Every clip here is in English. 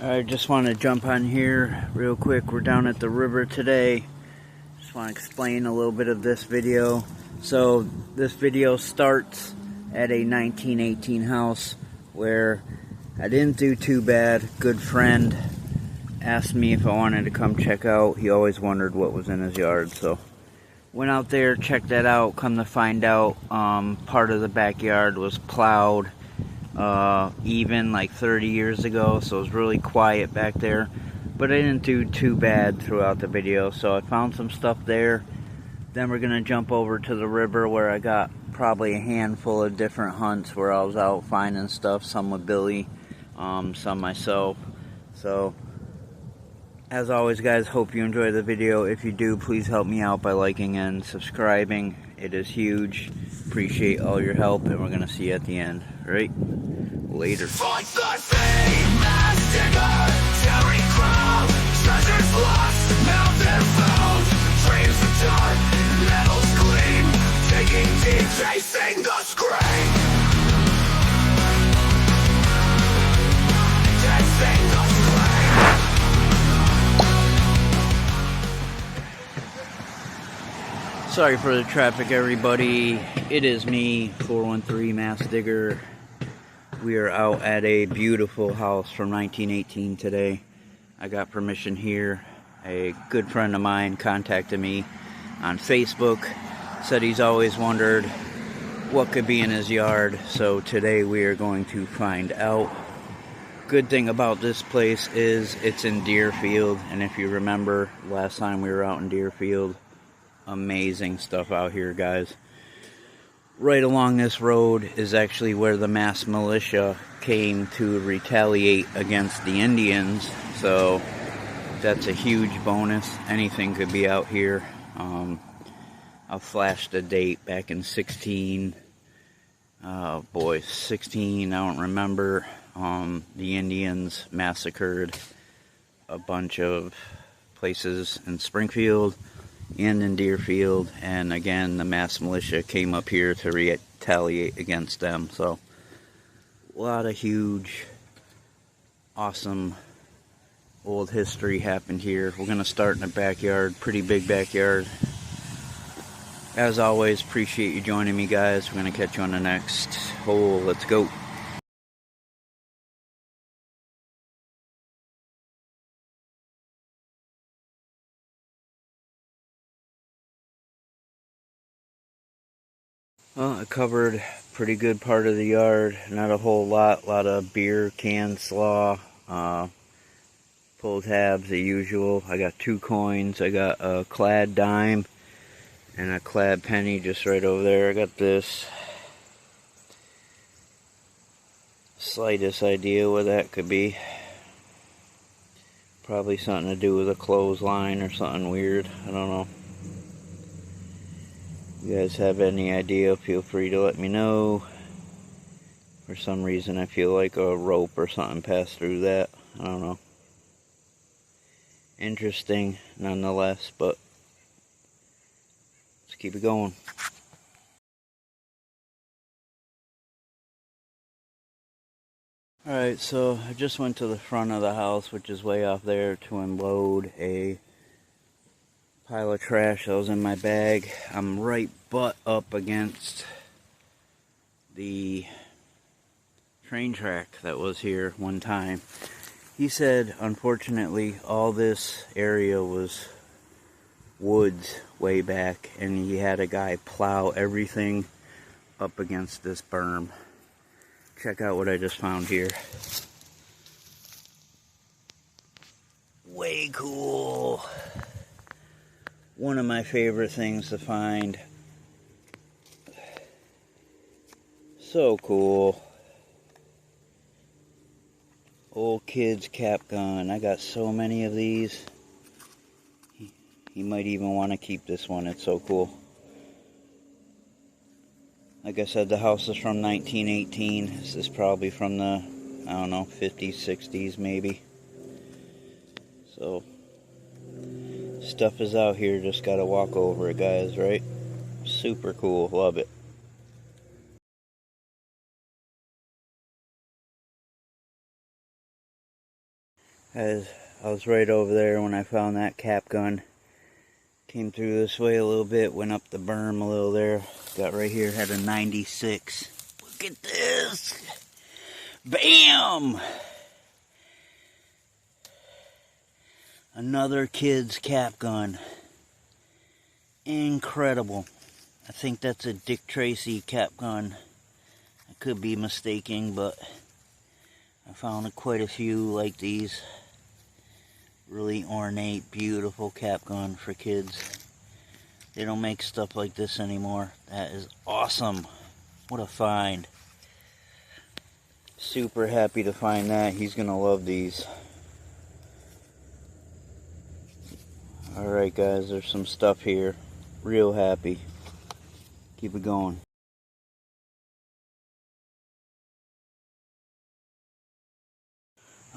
I just want to jump on here real quick. We're down at the river today. Just want to explain a little bit of this video. So this video starts at a 1918 house where I didn't do too bad. Good friend asked me if I wanted to come check out. He always wondered what was in his yard, so went out there, checked that out. Come to find out, part of the backyard was plowed even like 30 years ago, so it was really quiet back there, but I didn't do too bad throughout the video. So I found some stuff there. Then we're gonna jump over to the river where I got probably a handful of different hunts where I was out finding stuff, some with Billy, some myself. So as always, guys, hope you enjoy the video. If you do, please help me out by liking and subscribing. It is huge. Appreciate all your help, and we're gonna see you at the end. All right? Later. Fight the fame, mass digger, Terry crowd, treasures lost, now they're found. Dreams of dark, metals gleam, digging deep, chasing the scream. Chasing the scream. Sorry for the traffic, everybody. It is me, 413 Mass Digger. We are out at a beautiful house from 1918 today. I got permission here. A good friend of mine contacted me on Facebook, said he's always wondered what could be in his yard, so today we are going to find out. Good thing about this place is it's in Deerfield, and if you remember last time we were out in Deerfield, amazing stuff out here, guys. Right along this road is actually where the mass militia came to retaliate against the Indians, so that's a huge bonus. Anything could be out here. I'll flash the date back in 16, I don't remember. The Indians massacred a bunch of places in Springfield and in Deerfield, and again the mass militia came up here to retaliate against them. So a lot of huge, awesome old history happened here. We're gonna start in the backyard, pretty big backyard. As always, appreciate you joining me, guys. We're gonna catch you on the next hole. Let's go. Well, I covered a pretty good part of the yard. Not a whole lot. A lot of beer can slaw. Pull tabs, the usual. I got 2 coins. I got a clad dime and a clad penny just right over there. I got this. Slightest idea what that could be. Probably something to do with a clothesline or something weird. I don't know. You guys have any idea, feel free to let me know. For some reason I feel like a rope or something passed through that. I don't know. Interesting nonetheless, but let's keep it going. Alright, so I just went to the front of the house, which is way off there, to unload a pile of trash that was in my bag. I'm right butt up against the train track that was here one time. He said, unfortunately, all this area was woods way back, and he had a guy plow everything up against this berm. Check out what I just found here. Way cool. One of my favorite things to find. So cool. Old kid's cap gun. I got so many of these. He might even want to keep this one. It's so cool. Like I said, the house is from 1918. This is probably from the, I don't know, 50s, 60s maybe. So stuff is out here, just gotta walk over it, guys, right? Super cool, love it. As I was right over there when I found that cap gun. Came through this way a little bit, went up the berm a little there. Got right here, had a 96. Look at this! Bam! Another kid's cap gun. Incredible. I think that's a Dick Tracy cap gun. I could be mistaken, but I found quite a few like these. Really ornate, beautiful cap gun for kids. They don't make stuff like this anymore. That is awesome. What a find. Super happy to find that. He's gonna love these. Alright guys, there's some stuff here. Real happy. Keep it going.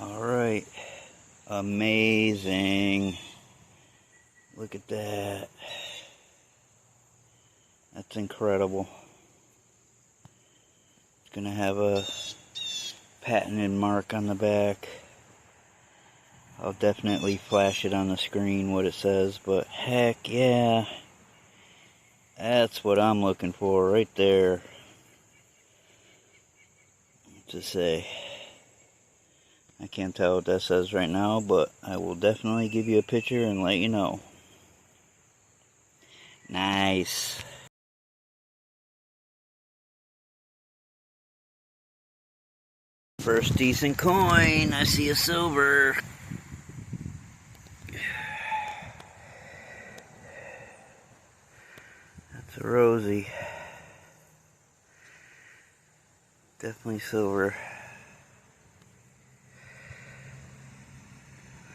Alright. Amazing. Look at that. That's incredible. It's gonna have a patented mark on the back. I'll definitely flash it on the screen what it says, but heck yeah. That's what I'm looking for right there. To say. I can't tell what that says right now, but I will definitely give you a picture and let you know. Nice. First decent coin. I see a silver. That's a Rosie. Definitely silver.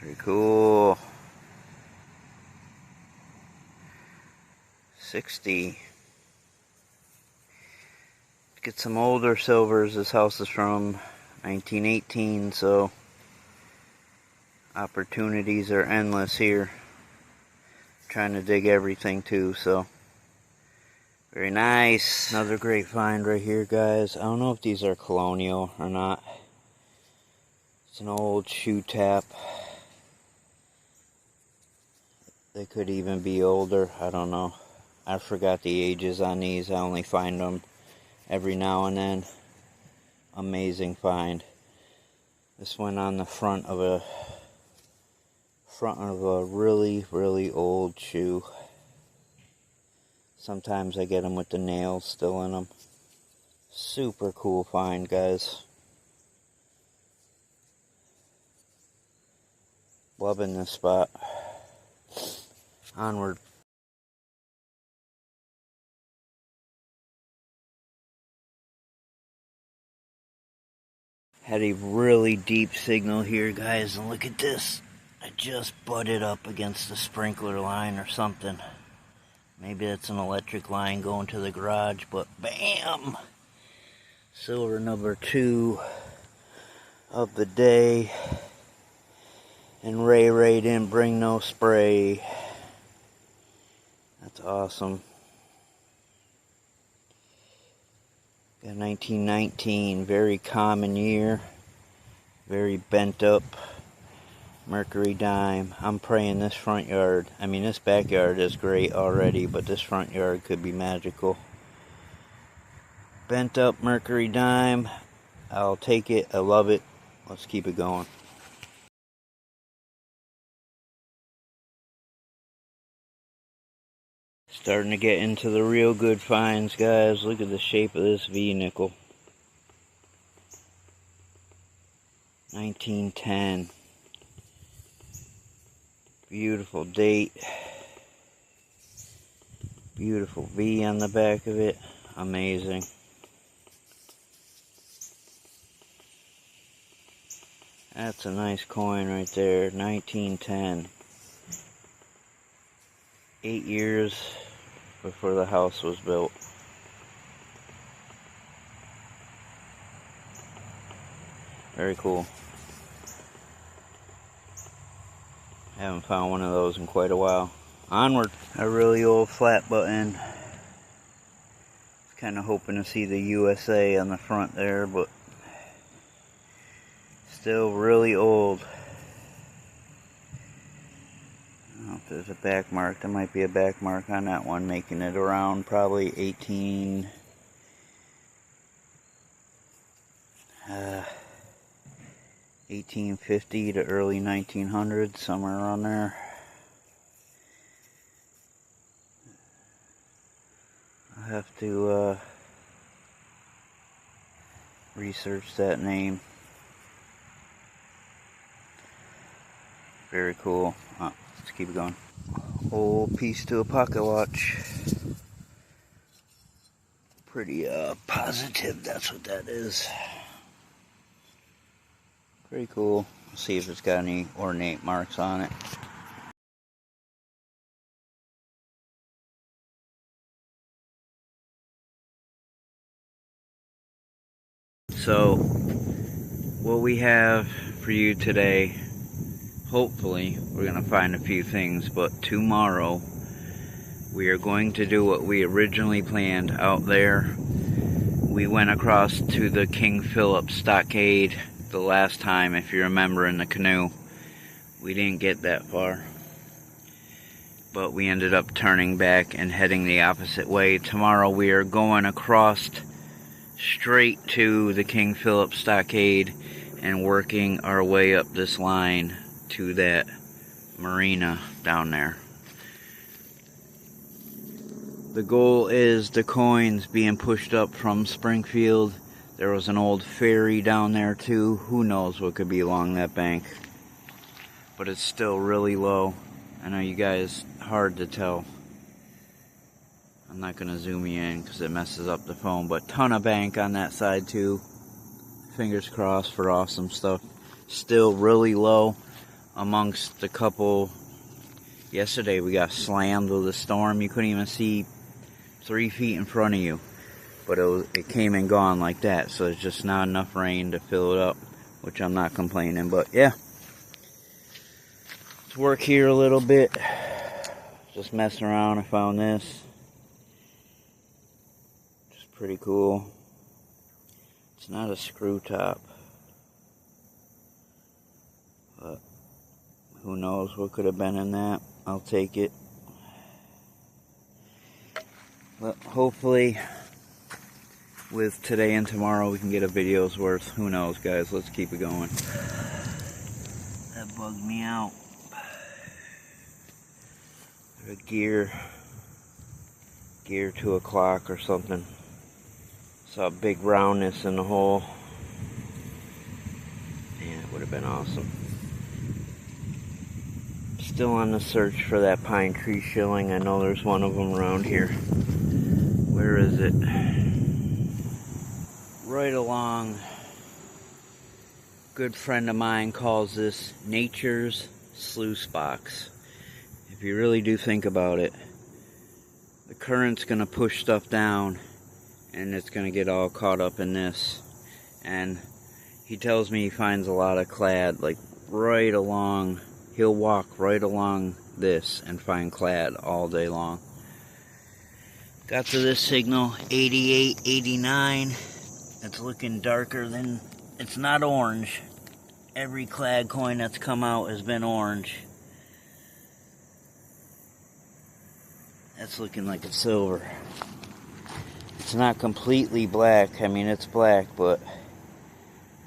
Very cool. 60. Let's get some older silvers. This house is from 1918, so opportunities are endless here. Trying to dig everything too, so very nice. Another great find right here, guys. I don't know if these are colonial or not. It's an old shoe tap. They could even be older. I don't know. I forgot the ages on these. I only find them every now and then. Amazing find. This went on the front of a really, really old shoe. Sometimes I get them with the nails still in them. Super cool find, guys. Loving this spot. Onward. Had a really deep signal here, guys, and look at this. I just butted up against the sprinkler line or something. Maybe that's an electric line going to the garage, but bam! Silver number 2 of the day. And Ray didn't bring no spray. That's awesome. Got 1919, very common year. Very bent up Mercury dime. I'm praying this front yard, this backyard is great already, but this front yard could be magical. Bent up Mercury dime. I'll take it. I love it. Let's keep it going. Starting to get into the real good finds, guys. Look at the shape of this V nickel. 1910. Beautiful date. Beautiful V on the back of it. Amazing. That's a nice coin right there. 1910. 8 years before the house was built. Very cool. Haven't found one of those in quite a while. Onward. A really old flat button. Kind of hoping to see the USA on the front there, but still really old. there's a back mark. There might be a back mark on that one, making it around probably 1850 to early 1900s, somewhere around there. I'll have to research that name. Very cool. Let's keep it going. Old piece to a pocket watch. Pretty positive that's what that is. Pretty cool. Let's see if it's got any ornate marks on it. So, what we have for you today, hopefully, we're going to find a few things, but tomorrow, we are going to do what we originally planned out there. We went across to the King Philip stockade the last time, if you remember, in the canoe. We didn't get that far, but we ended up turning back and heading the opposite way. Tomorrow we are going across straight to the King Philip stockade and working our way up this line to that marina down there. The goal is the coins being pushed up from Springfield. There was an old ferry down there too. Who knows what could be along that bank. But it's still really low. I know you guys, hard to tell. I'm not going to zoom you in because it messes up the phone. But ton of bank on that side too. Fingers crossed for awesome stuff. Still really low amongst the couple. Yesterday we got slammed with a storm. You couldn't even see 3 feet in front of you. But it came and gone like that. So there's just not enough rain to fill it up. Which I'm not complaining. But yeah. Let's work here a little bit. Just messing around. I found this. Just pretty cool. It's not a screw top. But who knows what could have been in that. I'll take it. But hopefully, with today and tomorrow, we can get a video's worth. Who knows, guys? Let's keep it going. That bugged me out. A gear to a clock or something. Saw a big roundness in the hole. Man, it would have been awesome. Still on the search for that pine tree shilling. I know there's one of them around here. Where is it? Right along. A good friend of mine calls this nature's sluice box. If you really do think about it, the current's going to push stuff down and it's going to get all caught up in this. And he tells me he finds a lot of clad, like right along. He'll walk right along this and find clad all day long. Got to this signal, 88, 89. It's looking darker than, it's not orange. Every clad coin that's come out has been orange. That's looking like it's silver. It's not completely black. I mean, it's black, but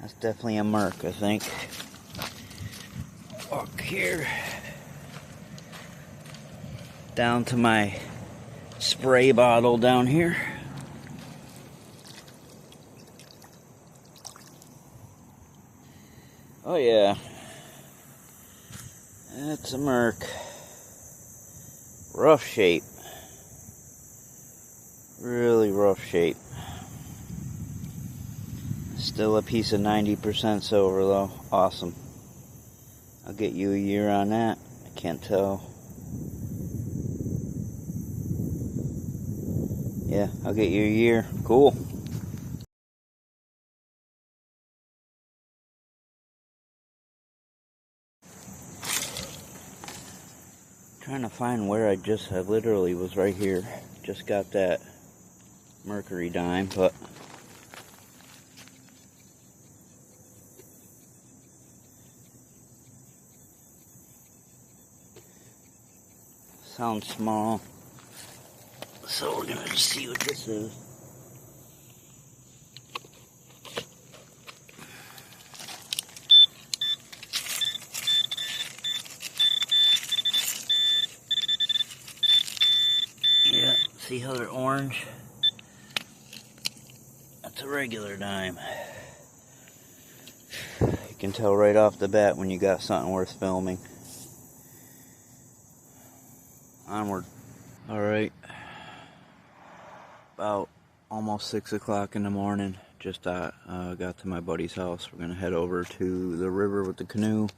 that's definitely a merc, I think. Walk here. Down to my spray bottle down here. Oh yeah. That's a merc. Rough shape. Really rough shape. Still a piece of 90% silver though. Awesome. I'll get you a year on that. I can't tell. Yeah, I'll get you a year. Cool. Trying to find where I literally was right here. Just got that Mercury dime, but Sounds small. So we're gonna just see what this is. Yeah, see how they're orange? That's a regular dime. You can tell right off the bat when you got something worth filming. Onward. Alright. About almost 6 o'clock in the morning. Just got to my buddy's house. We're gonna head over to the river with the canoe.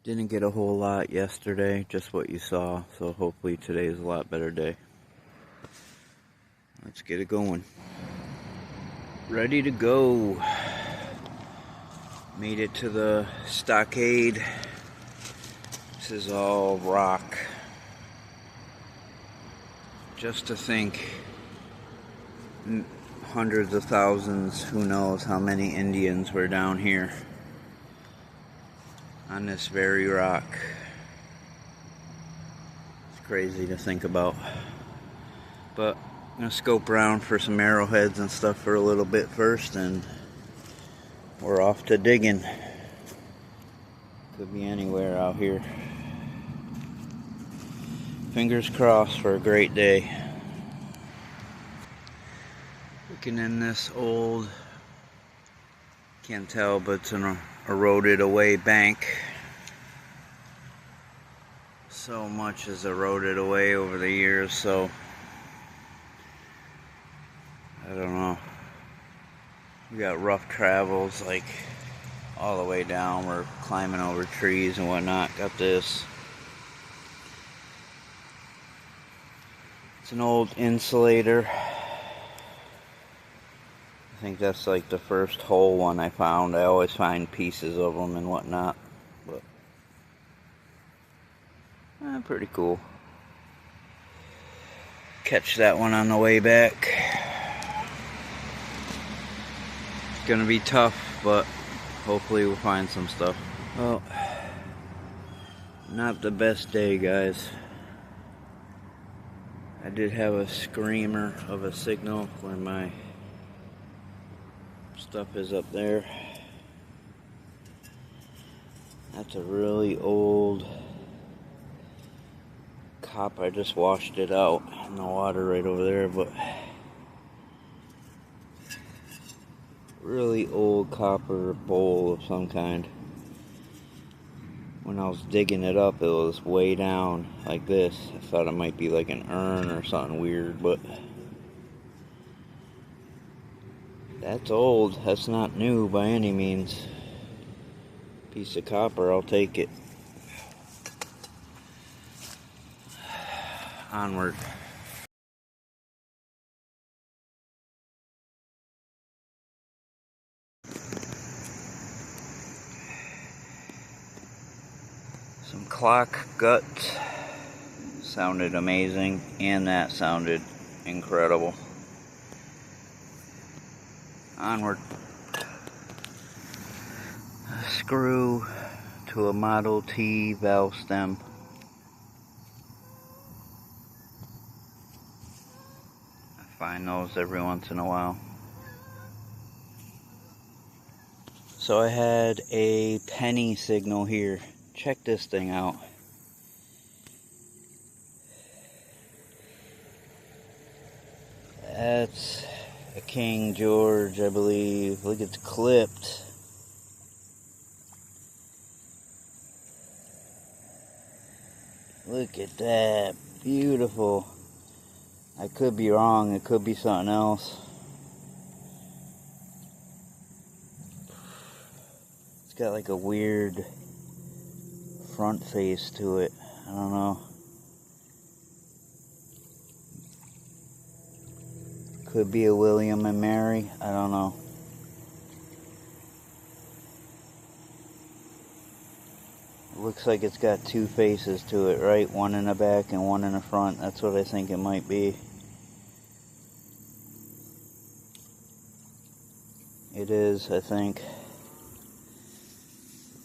Didn't get a whole lot yesterday, just what you saw. So hopefully today is a lot better day. Let's get it going. Ready to go. Made it to the stockade. This is all rock. Just to think, hundreds of thousands, who knows how many Indians were down here on this very rock. It's crazy to think about. But I'm gonna scope around for some arrowheads and stuff for a little bit first, and we're off to digging. Could be anywhere out here. Fingers crossed for a great day. Looking in this old, can't tell, but it's an eroded away bank. So much is eroded away over the years, so I don't know. We got rough travels like all the way down. We're climbing over trees and whatnot. Got this. It's an old insulator. I think that's like the first whole one I found. I always find pieces of them and whatnot, but pretty cool. Catch that one on the way back. It's gonna be tough, but hopefully we'll find some stuff. Well, not the best day, guys. I did have a screamer of a signal where my stuff is up there. That's a really old copper. I just washed it out in the water right over there, but really old copper bowl of some kind. When I was digging it up, it was way down like this. I thought it might be like an urn or something weird, but that's old. That's not new by any means. Piece of copper, I'll take it. Onward. Some clock guts. Sounded amazing, and that sounded incredible. Onward. A screw to a Model T valve stem. I find those every once in a while. So I had a penny signal here. Check this thing out. That's a King George, I believe. Look, it's clipped. Look at that. Beautiful. I could be wrong. It could be something else. It's got like a weird front face to it. I don't know. Could be a William and Mary. I don't know. It looks like it's got two faces to it, right? One in the back and one in the front. That's what I think it might be. It is, I think.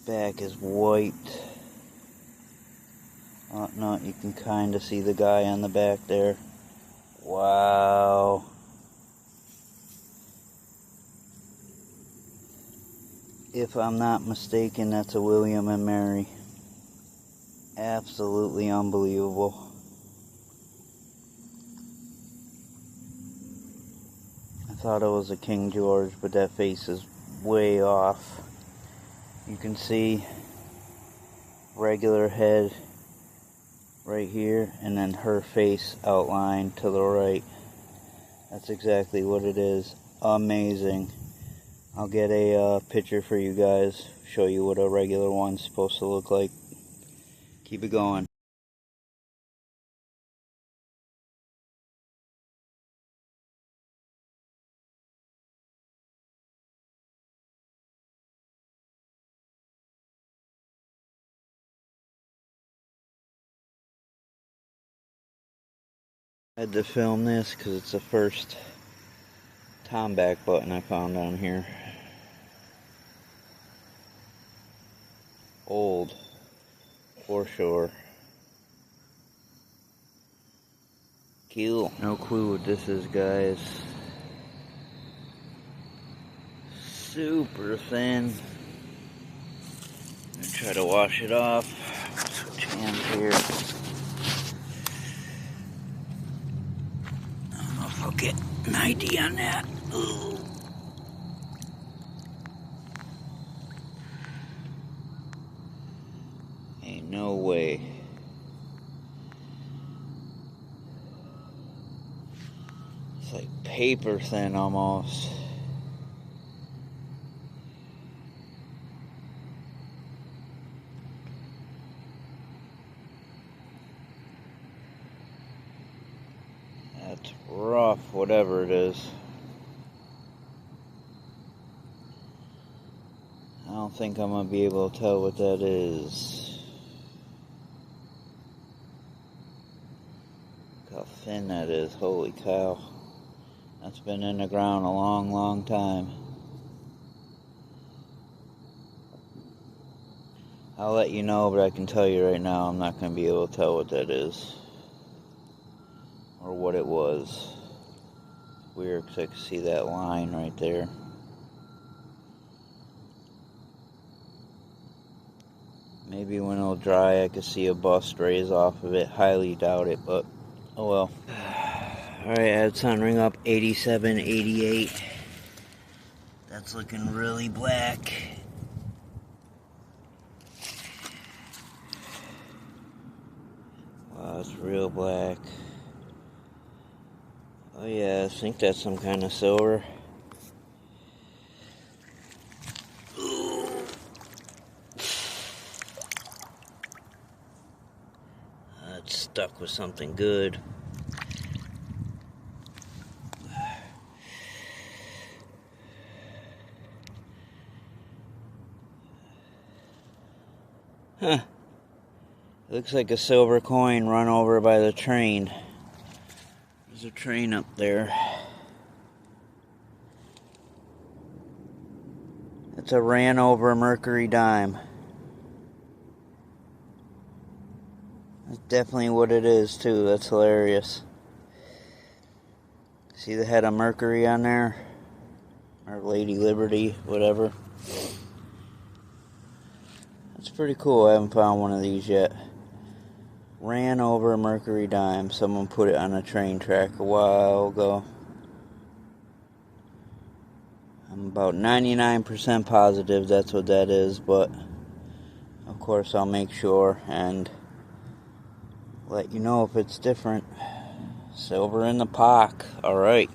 Back is white. Oh, no, you can kind of see the guy on the back there. Wow. If I'm not mistaken, that's a William and Mary. Absolutely unbelievable. I thought it was a King George, but that face is way off. You can see regular head right here, and then her face outlined to the right. That's exactly what it is. Amazing. I'll get a picture for you guys, show you what a regular one's supposed to look like. Keep it going. I had to film this because it's the first Tom back button I found on here. Old, for sure. Cool. No clue what this is, guys. Super thin. I'm gonna try to wash it off. Switch hands here. I don't know if I'll get an ID on that. Ooh. Ain't no way. It's like paper thin almost. That's rough, whatever it is. I don't think I'm gonna be able to tell what that is. Look how thin that is, holy cow. That's been in the ground a long, long time. I'll let you know, but I can tell you right now, I'm not gonna be able to tell what that is. Or what it was. Weird, because I can see that line right there. Maybe when it'll dry, I could see a bust raise off of it. Highly doubt it, but oh well. Alright, I had sun ring up 87, 88. That's looking really black. Wow, it's real black. Oh yeah, I think that's some kind of silver. It's stuck with something good. Huh. It looks like a silver coin run over by the train. There's a train up there. It's a ran over mercury dime. That's definitely what it is too. That's hilarious. See the head of Mercury on there? Or Lady Liberty, whatever. That's pretty cool. I haven't found one of these yet. Ran over a mercury dime. Someone put it on a train track a while ago. I'm about 99% positive that's what that is, but of course I'll make sure and let you know if it's different. Silver in the pock. Alright.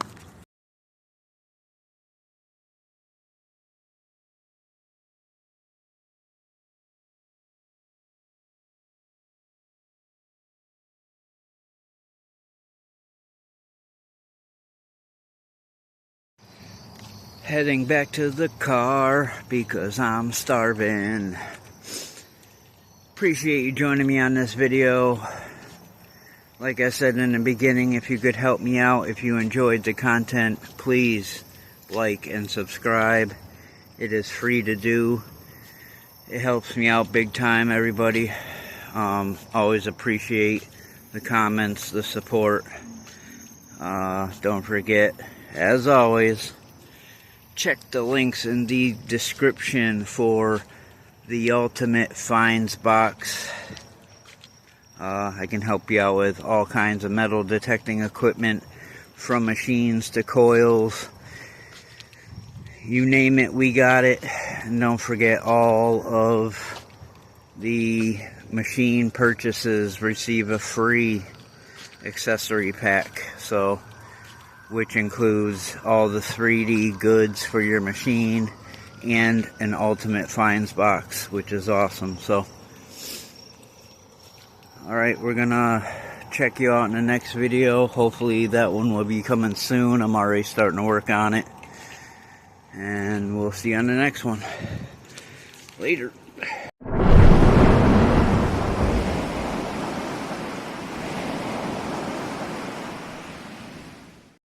Heading back to the car because I'm starving. Appreciate you joining me on this video. Like I said in the beginning, if you could help me out, if you enjoyed the content, please like and subscribe. It is free to do. It helps me out big time, everybody. Always appreciate the comments, the support. Don't forget, as always, check the links in the description for the Ultimate Finds box. I can help you out with all kinds of metal detecting equipment, from machines to coils. You name it, we got it. And don't forget, all of the machine purchases receive a free accessory pack, so which includes all the 3D goods for your machine and an Ultimate Finds box, which is awesome. So alright, we're gonna check you out in the next video. Hopefully that one will be coming soon. I'm already starting to work on it, and we'll see you on the next one. Later.